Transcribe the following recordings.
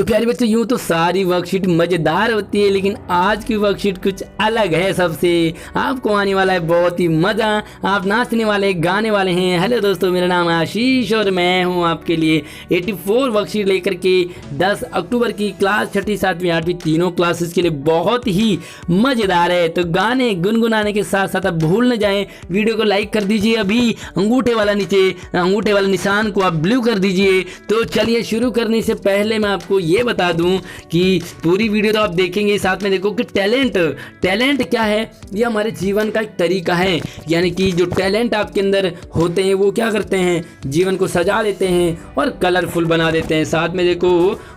तो प्यारे बच्चों, यूँ तो सारी वर्कशीट मज़ेदार होती है, लेकिन आज की वर्कशीट कुछ अलग है। सबसे आपको आने वाला है बहुत ही मज़ा। आप नाचने वाले, गाने वाले हैं। हेलो दोस्तों, मेरा नाम है आशीष और मैं हूं आपके लिए 84 वर्कशीट लेकर के 10 अक्टूबर की क्लास 6ठी 7वीं 8वीं तीनों क्लासेस के लिए बहुत ही मज़ेदार है। तो गाने गुनगुनाने के साथ साथ आप भूल न जाएँ, वीडियो को लाइक कर दीजिए। अभी अंगूठे वाला निशान को आप ब्लू कर दीजिए। तो चलिए शुरू करने से पहले मैं आपको ये बता दूं कि पूरी वीडियो तो आप देखेंगे, साथ में देखो कि टैलेंट क्या है। ये हमारे जीवन का एक तरीका है, यानी कि जो टैलेंट आपके अंदर होते हैं वो क्या करते हैं, जीवन को सजा देते हैं और कलरफुल बना देते हैं। साथ में देखो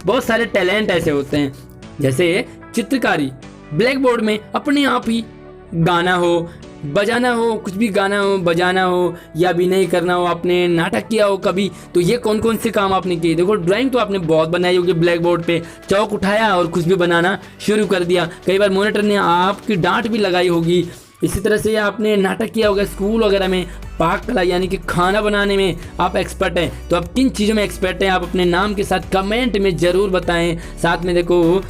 बहुत सारे टैलेंट ऐसे होते हैं, जैसे चित्रकारी, ब्लैक बोर्ड में अपने आप ही गाना हो, बजाना हो, कुछ भी गाना हो, बजाना हो या अभिनय करना हो, आपने नाटक किया हो कभी, तो ये कौन कौन से काम आपने किए। देखो ड्राइंग तो आपने बहुत बनाई होगी, ब्लैक बोर्ड पे चौक उठाया और कुछ भी बनाना शुरू कर दिया। कई बार मॉनिटर ने आपकी डांट भी लगाई होगी। इसी तरह से आपने नाटक किया होगा स्कूल वगैरह में। पाक कला यानी कि खाना बनाने में आप एक्सपर्ट हैं। तो आप किन चीज़ों में एक्सपर्ट हैं, आप अपने नाम के साथ कमेंट में ज़रूर बताएं। साथ में देखो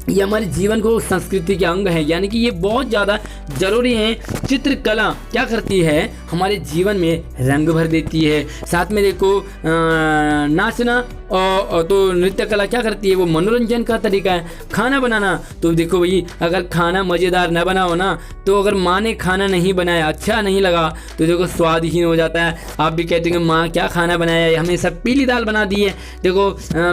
ये हमारे जीवन को संस्कृति के अंग है, यानी कि ये बहुत ज़्यादा ज़रूरी है। चित्रकला क्या करती है, हमारे जीवन में रंग भर देती है। साथ में देखो नाचना और तो नृत्य कला क्या करती है, वो मनोरंजन का तरीका है। खाना बनाना, तो देखो भाई अगर खाना मज़ेदार न बना हो ना, तो अगर माँ ने खाना नहीं बनाया, अच्छा नहीं लगा, तो देखो स्वादहीन हो जाता है। आप भी कहते हैं माँ क्या खाना बनाया है, हमें सब पीली दाल बना दी है। देखो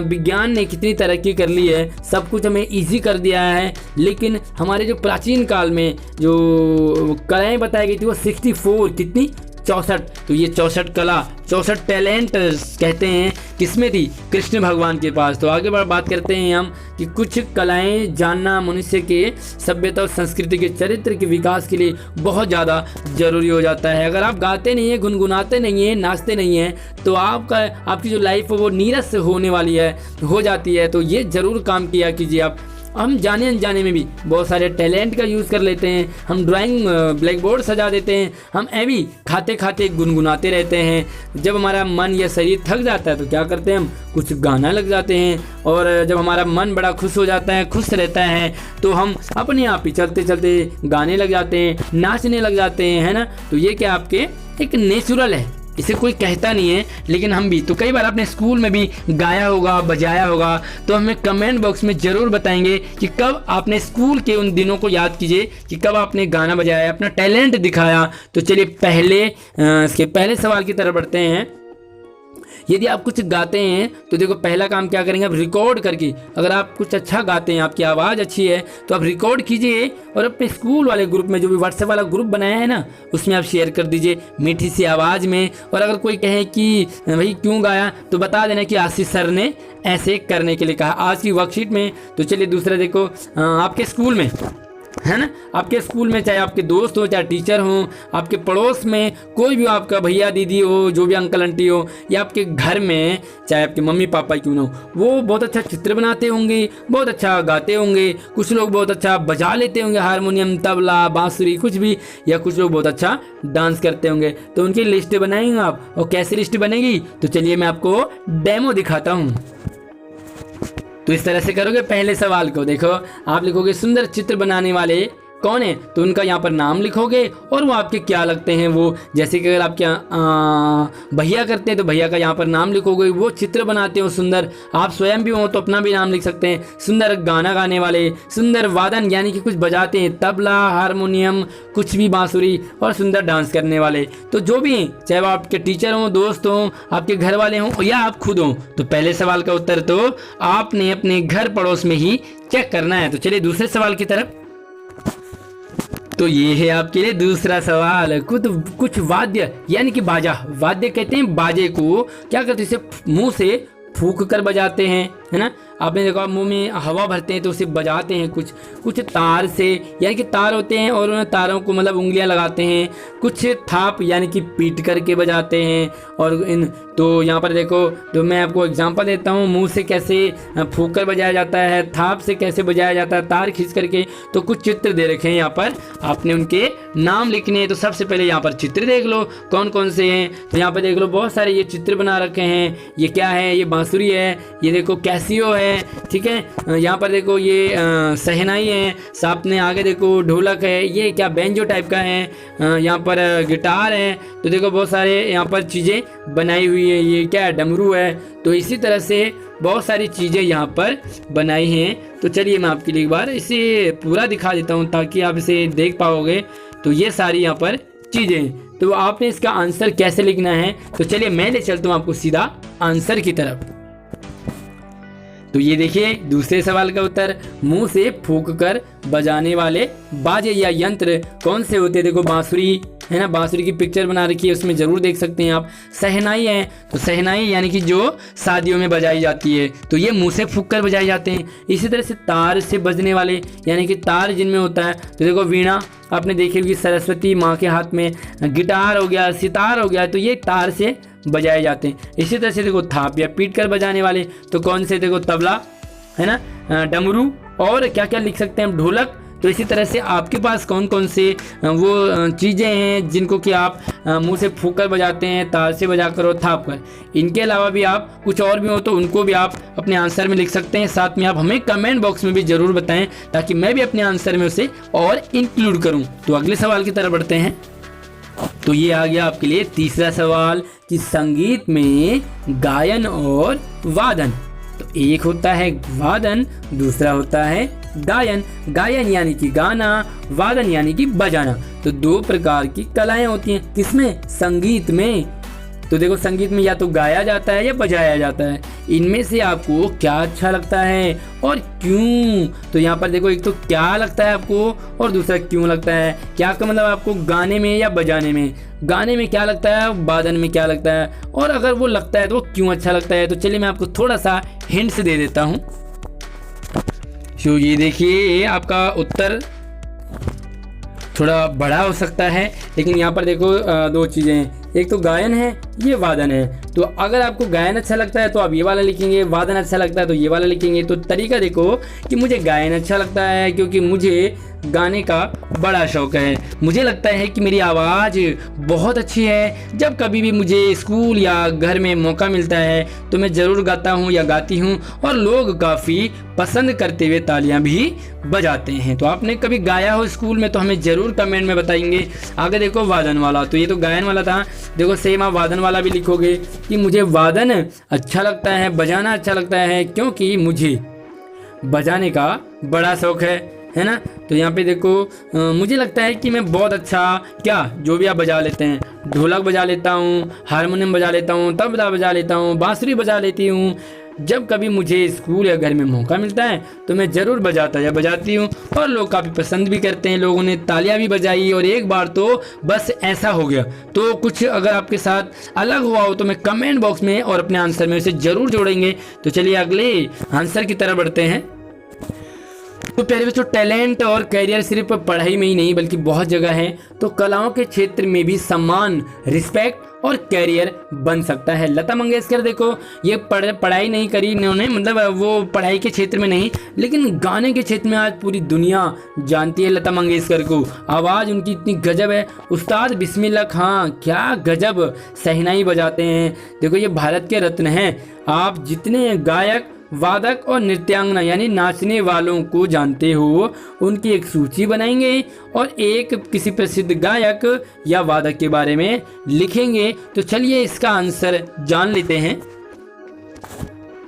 विज्ञान ने कितनी तरक्की कर ली है, सब कुछ हमें ईजी कर दिया है। लेकिन हमारे जो प्राचीन काल में जो कलाएँ बताई गई थी वो 64 कितनी 64, तो ये 64 कला 64 टैलेंट कहते हैं किसमें थी, कृष्ण भगवान के पास। तो आगे बात करते हैं हम कि कुछ कलाएं जानना मनुष्य के सभ्यता और संस्कृति के चरित्र के विकास के लिए बहुत ज़्यादा ज़रूरी हो जाता है। अगर आप गाते नहीं हैं, गुनगुनाते नहीं हैं, नाचते नहीं हैं, तो आपकी जो लाइफ है वो नीरस होने वाली है, हो जाती है। तो ये ज़रूर काम किया कीजिए आप। हम जाने अनजाने में भी बहुत सारे टैलेंट का यूज़ कर लेते हैं। हम ड्राइंग ब्लैक बोर्ड सजा देते हैं, हम भी खाते खाते गुनगुनाते रहते हैं। जब हमारा मन या शरीर थक जाता है तो क्या करते हैं, हम कुछ गाना लग जाते हैं। और जब हमारा मन बड़ा खुश हो जाता है, खुश रहता है, तो हम अपने आप ही चलते चलते गाने लग जाते हैं, नाचने लग जाते हैं, है ना। तो ये क्या आपके एक नेचुरल है, इसे कोई कहता नहीं है, लेकिन हम भी। तो कई बार आपने स्कूल में भी गाया होगा, बजाया होगा, तो हमें कमेंट बॉक्स में ज़रूर बताएंगे कि कब आपने स्कूल के उन दिनों को याद कीजिए कि कब आपने गाना बजाया, अपना टैलेंट दिखाया। तो चलिए इसके पहले सवाल की तरफ बढ़ते हैं। यदि आप कुछ गाते हैं तो देखो पहला काम क्या करेंगे, आप रिकॉर्ड करके, अगर आप कुछ अच्छा गाते हैं, आपकी आवाज़ अच्छी है, तो आप रिकॉर्ड कीजिए और अपने स्कूल वाले ग्रुप में, जो भी व्हाट्सएप वाला ग्रुप बनाया है ना, उसमें आप शेयर कर दीजिए मीठी सी आवाज़ में। और अगर कोई कहे कि भाई क्यों गाया, तो बता देना कि आशीष सर ने ऐसे करने के लिए कहा आज की वर्कशीट में। तो चलिए दूसरा देखो, आपके स्कूल में, है ना, आपके स्कूल में चाहे आपके दोस्त हो, चाहे टीचर हो, आपके पड़ोस में कोई भी आपका भैया दीदी हो, जो भी अंकल आंटी हो, या आपके घर में चाहे आपके मम्मी पापा क्यों ना हो, वो बहुत अच्छा चित्र बनाते होंगे, बहुत अच्छा गाते होंगे। कुछ लोग बहुत अच्छा बजा लेते होंगे, हारमोनियम, तबला, बांसुरी, कुछ भी, या कुछ लोग बहुत अच्छा डांस करते होंगे। तो उनकी लिस्ट बनाएंगे आप। और कैसी लिस्ट बनेगी, तो चलिए मैं आपको डेमो दिखाता हूँ। तो इस तरह से करोगे। पहले सवाल को देखो, आप लिखोगे सुंदर चित्र बनाने वाले कौन है, तो उनका यहाँ पर नाम लिखोगे और वो आपके क्या लगते हैं। वो जैसे कि अगर आप क्या भैया करते हैं तो भैया का यहाँ पर नाम लिखोगे, वो चित्र बनाते हो सुंदर। आप स्वयं भी हो तो अपना भी नाम लिख सकते हैं। सुंदर गाना गाने वाले, सुंदर वादन यानी कि कुछ बजाते हैं, तबला, हारमोनियम, कुछ भी बांसुरी, और सुंदर डांस करने वाले। तो जो भी हैं, चाहे वो आपके टीचर हों, दोस्त हों, आपके घर वाले हों या आप खुद हों। तो पहले सवाल का उत्तर तो आपने अपने घर पड़ोस में ही चेक करना है। तो चलिए दूसरे सवाल की तरफ। तो ये है आपके लिए दूसरा सवाल। कुछ वाद्य यानी कि बाजा, वाद्य कहते हैं बाजे को, क्या करते हैं, इसे मुंह से फूंक कर बजाते हैं, है ना। आपने देखा मुंह में हवा भरते हैं तो उसे बजाते हैं। कुछ तार से, यानी कि तार होते हैं और उन तारों को मतलब उंगलियां लगाते हैं। कुछ थाप यानी कि पीट करके बजाते हैं। और तो यहाँ पर देखो, तो मैं आपको एग्जांपल देता हूँ, मुंह से कैसे फूंक कर बजाया जाता है, थाप से कैसे बजाया जाता है, तार खींच करके। तो कुछ चित्र दे रखे हैं यहाँ पर, आपने उनके नाम लिखने हैं। तो सबसे पहले यहाँ पर चित्र देख लो कौन कौन से हैं। तो यहाँ पर देख लो बहुत सारे ये चित्र बना रखे हैं। ये क्या है, ये बांसुरी है, ये देखो कैसियो है, है, ठीक है। यहाँ पर देखो ये शहनाई है, सामने आगे देखो ढोलक है, ये क्या बेंजो टाइप का है, यहाँ पर गिटार है। तो देखो बहुत सारे यहाँ पर चीज़ें बनाई हुई है, ये क्या है, डमरू है। तो इसी तरह से बहुत सारी चीज़ें यहाँ पर बनाई हैं। तो चलिए मैं आपके लिए एक बार इसे पूरा दिखा देता हूँ ताकि आप इसे देख पाओगे। तो ये सारी यहाँ पर चीज़ें, तो आपने इसका आंसर कैसे लिखना है, तो चलिए मैं ले चलता हूँ आपको सीधा आंसर की तरफ। तो ये देखिए दूसरे सवाल का उत्तर, मुंह से फूंक कर बजाने वाले बाजे या यंत्र कौन से होते हैं। देखो बांसुरी है ना, बांसुरी की पिक्चर बना रखी है, उसमें जरूर देख सकते हैं आप। शहनाई है, तो शहनाई यानी कि जो शादियों में बजाई जाती है, तो ये मुंह से फूंक कर बजाए जाते हैं। इसी तरह से तार से बजने वाले यानी कि तार जिनमें होता है, तो देखो वीणा आपने देखी होगी सरस्वती माँ के हाथ में, गिटार हो गया, सितार हो गया, तो ये तार से बजाए जाते हैं। इसी तरह से देखो थाप या पीट कर बजाने वाले तो कौन से, देखो तबला है ना, डमरू, और क्या क्या लिख सकते हैं हम, ढोलक। तो इसी तरह से आपके पास कौन कौन से वो चीज़ें हैं जिनको कि आप मुंह से फूंक कर बजाते हैं, तार से बजा कर और थाप कर। इनके अलावा भी आप कुछ और भी हो तो उनको भी आप अपने आंसर में लिख सकते हैं। साथ में आप हमें कमेंट बॉक्स में भी ज़रूर बताएं ताकि मैं भी अपने आंसर में उसे और इंक्लूड करूँ। तो अगले सवाल की तरफ बढ़ते हैं। तो ये आ गया आपके लिए तीसरा सवाल कि संगीत में गायन और वादन, तो एक होता है वादन, दूसरा होता है गायन। गायन यानी कि गाना, वादन यानी कि बजाना। तो दो प्रकार की कलाएं होती हैं, किसमें, संगीत में। तो देखो संगीत में या तो गाया जाता है या बजाया जाता है। इनमें से आपको क्या अच्छा लगता है और क्यों। तो यहाँ पर देखो एक तो क्या लगता है आपको और दूसरा क्यों लगता है। क्या का मतलब आपको गाने में या बजाने में, गाने में क्या लगता है, वादन में क्या लगता है, और अगर वो लगता है तो क्यों अच्छा लगता है। तो चलिए मैं आपको थोड़ा सा हिंट्स दे देता हूँ। तो ये देखिए आपका उत्तर थोड़ा बड़ा हो सकता है, लेकिन यहाँ पर देखो दो चीज़ें हैं, एक तो गायन है, ये वादन है। तो अगर आपको गायन अच्छा लगता है तो आप ये वाला लिखेंगे, वादन अच्छा लगता है तो ये वाला लिखेंगे। तो तरीका देखो कि मुझे गायन अच्छा लगता है क्योंकि मुझे गाने का बड़ा शौक है। मुझे लगता है कि मेरी आवाज़ बहुत अच्छी है। जब कभी भी मुझे स्कूल या घर में मौका मिलता है तो मैं ज़रूर गाता हूँ या गाती हूँ, और लोग काफ़ी पसंद करते हुए तालियां भी बजाते हैं। तो आपने कभी गाया हो स्कूल में तो हमें ज़रूर कमेंट में बताएंगे। आगे देखो वादन वाला, तो ये तो गायन वाला था, देखो सेम आप वादन वाला भी लिखोगे कि मुझे वादन अच्छा लगता है, बजाना अच्छा लगता है क्योंकि मुझे बजाने का बड़ा शौक है ना। तो यहाँ पे देखो मुझे लगता है कि मैं बहुत अच्छा क्या जो भी आप बजा लेते हैं, ढोलक बजा लेता हूँ, हारमोनियम बजा लेता हूँ, तबला बजा लेता हूँ, बांसुरी बजा लेती हूँ। जब कभी मुझे स्कूल या घर में मौका मिलता है तो मैं ज़रूर बजाता या बजाती हूँ, और लोग काफ़ी पसंद भी करते हैं। लोगों ने तालियां भी बजाई, और एक बार तो बस ऐसा हो गया। तो कुछ अगर आपके साथ अलग हुआ हो तो मैं कमेंट बॉक्स में और अपने आंसर में उसे ज़रूर जोड़ेंगे। तो चलिए अगले आंसर की तरफ बढ़ते हैं। तो प्यारे बच्चों, टैलेंट और करियर सिर्फ पढ़ाई में ही नहीं बल्कि बहुत जगह है। तो कलाओं के क्षेत्र में भी सम्मान, रिस्पेक्ट और कैरियर बन सकता है। लता मंगेशकर देखो ये पढ़ाई नहीं करी इन्होंने, मतलब वो पढ़ाई के क्षेत्र में नहीं, लेकिन गाने के क्षेत्र में आज पूरी दुनिया जानती है लता मंगेशकर को। आवाज़ उनकी इतनी गजब है। उस्ताद बिस्मिल्लाह खां क्या गजब शहनाई बजाते हैं। देखो ये भारत के रत्न हैं। आप जितने गायक, वादक और नृत्यांगना यानी नाचने वालों को जानते हो उनकी एक सूची बनाएंगे और एक किसी प्रसिद्ध गायक या वादक के बारे में लिखेंगे। तो चलिए इसका आंसर जान लेते हैं।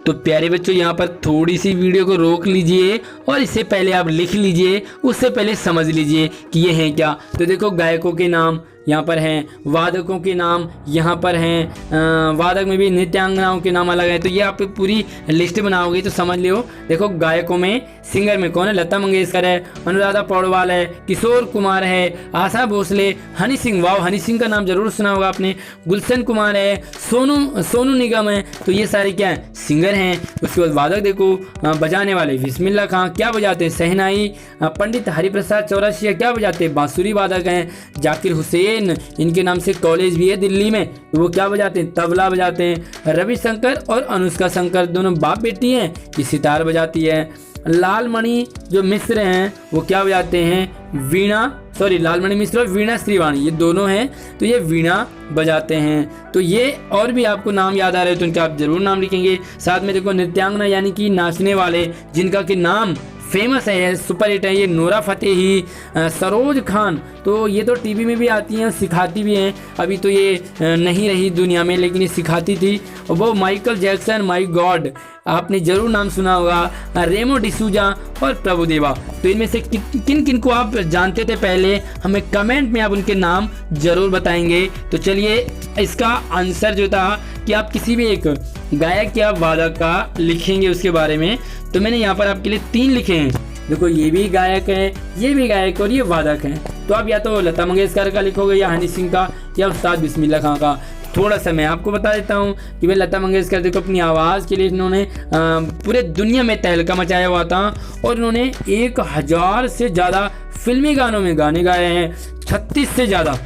तो प्यारे बच्चों, यहाँ पर थोड़ी सी वीडियो को रोक लीजिए और इससे पहले आप लिख लीजिए, उससे पहले समझ लीजिए कि ये हैं क्या। तो देखो गायकों के नाम यहाँ पर हैं, वादकों के नाम यहाँ पर हैं, वादक में भी नृत्यांगनाओं के नाम अलग हैं। तो ये आप पूरी लिस्ट बनाओगे तो समझ लियो। देखो गायकों में, सिंगर में कौन है, लता मंगेशकर है, अनुराधा पौडवाल है, किशोर कुमार है, आशा भोसले, हनी सिंह, वाह हनी सिंह का नाम जरूर सुना होगा आपने, गुलशन कुमार है, सोनू निगम है। तो ये सारे क्या हैं, सिंगर हैं। उसके बाद वादक देखो, बजाने वाले बिस्मिल्लाह खां क्या बजाते हैं, शहनाई। पंडित हरिप्रसाद चौरसिया क्या बजाते हैं, बांसुरी वादक हैं। जाकिर हुसैन, इनके नाम से कॉलेज भी है दिल्ली में, तो वो क्या बजाते हैं, तबला बजाते हैं। रविशंकर और अनुष्का शंकर दोनों बाप बेटी हैं, ये सितार बजाती है। लाल मणि जो मिश्र हैं वो क्या बजाते हैं, वीणा सॉरी लालमणि मिश्र और वीणा श्रीवाणी, ये दोनों हैं, तो ये वीणा बजाते हैं। तो ये और भी आपको नाम याद आ रहे हो तो उनका आप जरूर नाम लिखेंगे। साथ में देखो नृत्यांगना यानी कि नाचने वाले जिनका कि नाम फेमस है, सुपर हिट है, ये नोरा फतेही, सरोज खान, तो ये तो टीवी में भी आती हैं, सिखाती भी हैं। अभी तो ये नहीं रही दुनिया में, लेकिन ये सिखाती थी। और वो माइकल जैक्सन, माय गॉड, आपने जरूर नाम सुना होगा, रेमो डिसूजा और प्रभुदेवा। तो इनमें से किन किन को आप जानते थे पहले, हमें कमेंट में आप उनके नाम जरूर बताएंगे। तो चलिए इसका आंसर जो था कि आप किसी भी एक गायक या वादक का लिखेंगे उसके बारे में। तो मैंने यहाँ पर आपके लिए 3 लिखे हैं। देखो ये भी गायक है, ये भी गायक और ये वादक हैं। तो आप या तो लता मंगेशकर का लिखोगे, या हनी सिंह का, या उस्ताद बिस्मिल्लाह खां का। थोड़ा सा मैं आपको बता देता हूँ कि भाई लता मंगेशकर देखो अपनी आवाज़ के लिए इन्होंने पूरे दुनिया में तहलका मचाया हुआ था, और इन्होंने 1000 से ज़्यादा फिल्मी गानों में गाने गाए हैं। 36 से ज़्यादा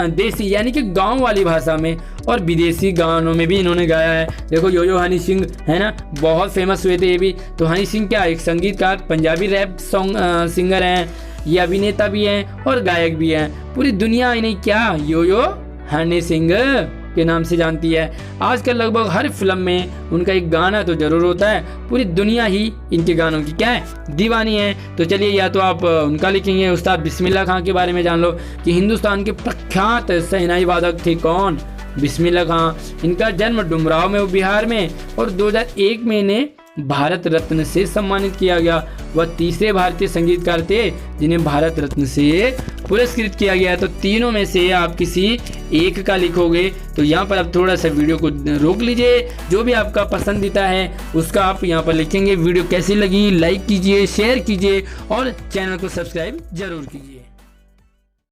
देसी यानी कि गांव वाली भाषा में और विदेशी गानों में भी इन्होंने गाया है। देखो यो हनी सिंह है ना, बहुत फेमस हुए थे ये भी। तो हनी सिंह क्या एक संगीतकार, पंजाबी रैप सॉन्ग सिंगर हैं, ये अभिनेता भी हैं और गायक भी हैं। पूरी दुनिया इन्हें क्या यो हनी सिंह के नाम से जानती है। आजकल लगभग हर फिल्म में उनका एक गाना तो जरूर होता है। पूरी दुनिया ही इनके गानों की क्या है, दीवानी है। तो चलिए या तो आप उनका लिखेंगे, उस्ताद बिस्मिल्लाह खां के बारे में जान लो कि हिंदुस्तान के प्रख्यात शहनाई वादक थे कौन, बिस्मिल्लाह खां। इनका जन्म डुमराव में, बिहार में, और 2001 में इन्हें भारत रत्न से सम्मानित किया गया। वह तीसरे भारतीय संगीतकार थे जिन्हें भारत रत्न से पुरस्कृत किया गया। तो तीनों में से आप किसी एक का लिखोगे। तो यहाँ पर आप थोड़ा सा वीडियो को रोक लीजिए, जो भी आपका पसंदीदा है उसका आप यहाँ पर लिखेंगे। वीडियो कैसी लगी लाइक कीजिए, शेयर कीजिए और चैनल को सब्सक्राइब जरूर कीजिए।